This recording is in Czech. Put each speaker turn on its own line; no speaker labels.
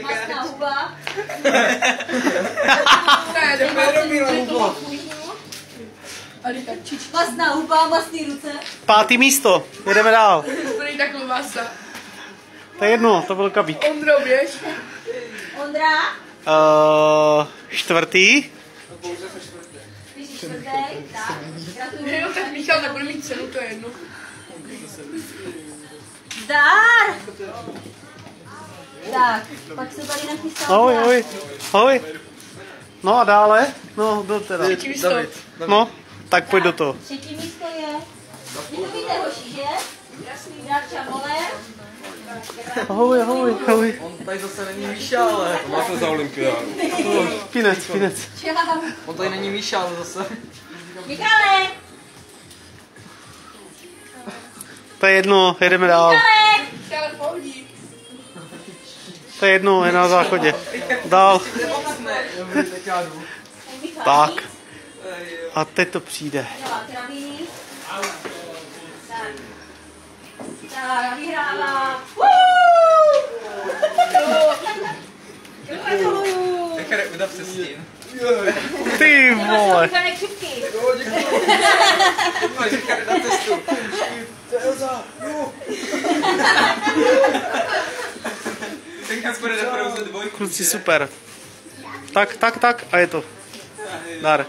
Masná huba. Masná huba, masný ruce.
5. místo, jedeme dál.
Není takový masa.
To je jedno, to byl Kabík.
Ondro, běž.
Ondra.
4.
Ty jsi 4. Tak, gratuluju.
Jo, tak Michal nebude mít cenu, to je jedno.
Zdar! Tak, pak se tady nachystá.
Ahoj. No a dále? No, do teda.
Třetí místo.
No, tak pojď do toho.
3. místo je... Vy to víte, hoši, že? Jasný. Jarča Moller.
Ahoj.
On tady zase není Míša, ale... To máte za olympiádu.
Pinec.
Čau.
On tady není Míša, ale zase...
Michale!
To je jedno, jedeme dál.
Michale!
Ale pohodí.
To je jedno, je na záchodě. Dál. Tak. A teď to přijde.
Dělá kraviny. Tak, vyhrává. Gratuluju.
Nechaj udat přes tím.
Ty vole.
Úplně křivky.
Nechaj udat testu. Tenkrát jsme jde na Frozen 2.
Kluci super. Tak a je to. Dar.